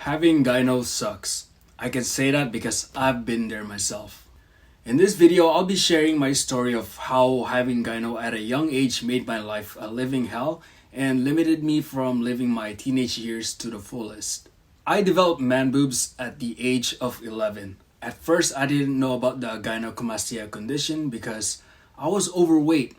Having gyno sucks. I can say that because I've been there myself. In this video, I'll be sharing my story of how having gyno at a young age made my life a living hell and limited me from living my teenage years to the fullest. I developed man boobs at the age of 11. At first, I didn't know about the Gynecomastia condition because I was overweight.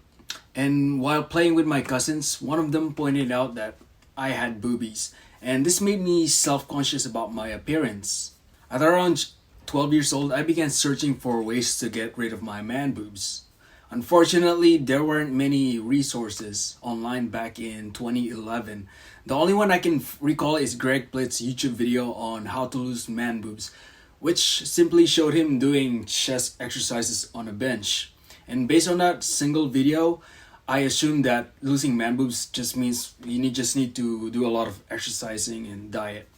And while playing with my cousins, one of them pointed out that I had boobies, and this made me self-conscious about my appearance. At around 12 years old, I began searching for ways to get rid of my man boobs. Unfortunately, there weren't many resources online back in 2011. The only one I can recall is Greg Plitt's YouTube video on how to lose man boobs, which simply showed him doing chest exercises on a bench. And based on that single video, I assumed that losing man boobs just means you just need to do a lot of exercising and diet.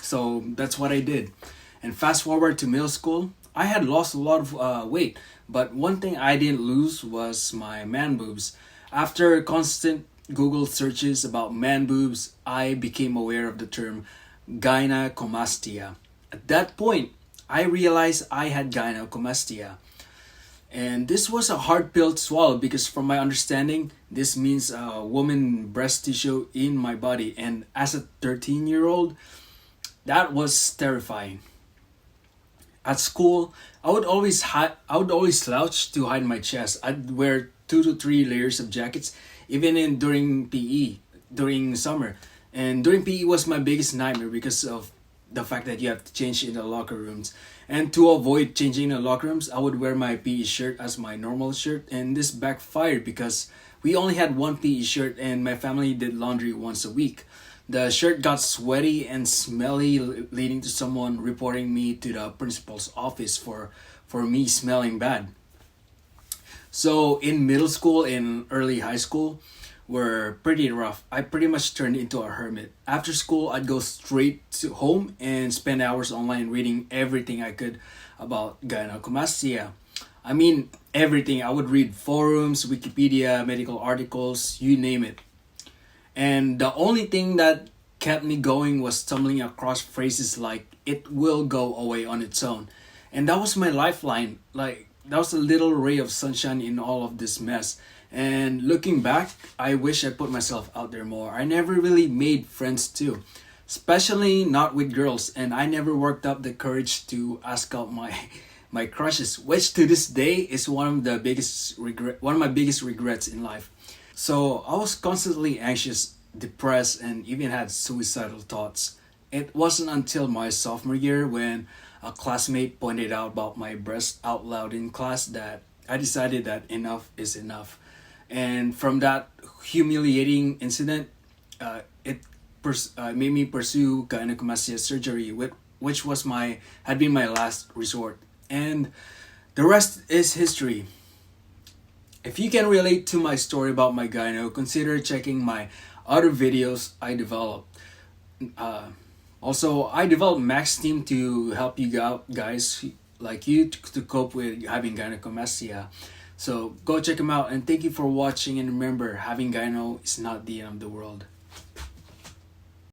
So that's what I did. And fast forward to middle school, I had lost a lot of weight, but one thing I didn't lose was my man boobs. After constant Google searches about man boobs, I became aware of the term Gynecomastia. At that point, I realized I had Gynecomastia. And this was a hard pill to swallow because from my understanding, this means a woman breast tissue in my body. And as a 13-year-old, that was terrifying. At school, I would always slouch to hide my chest. I'd wear 2 to 3 layers of jackets, even during PE, during summer. And during PE was my biggest nightmare because of the fact that you have to change in the locker rooms. And to avoid changing in the locker rooms, I would wear my PE shirt as my normal shirt. And this backfired because we only had one PE shirt and my family did laundry once a week. The shirt got sweaty and smelly, leading to someone reporting me to the principal's office for me smelling bad. So in middle school and early high school were pretty rough. I pretty much turned into a hermit. After school, I'd go straight to home and spend hours online reading everything I could about gynecomastia. I mean, everything. I would read forums, Wikipedia, medical articles, you name it. And the only thing that kept me going was stumbling across phrases like, "it will go away on its own." And that was my lifeline. That was a little ray of sunshine in all of this mess. And looking back, I wish I put myself out there more. I never really made friends too, especially not with girls. And I never worked up the courage to ask out my crushes, which to this day is one of my biggest regrets in life. So I was constantly anxious, depressed, and even had suicidal thoughts. It wasn't until my sophomore year when a classmate pointed out about my breast out loud in class that I decided that enough is enough. And from that humiliating incident, it made me pursue gynecomastia surgery, which had been my last resort. And the rest is history. If you can relate to my story about my gyno, consider checking my other videos I developed. Also, I developed Maxx team to help you guys like you to cope with having gynecomastia. So go check them out, and thank you for watching, and remember, having gyno is not the end of the world.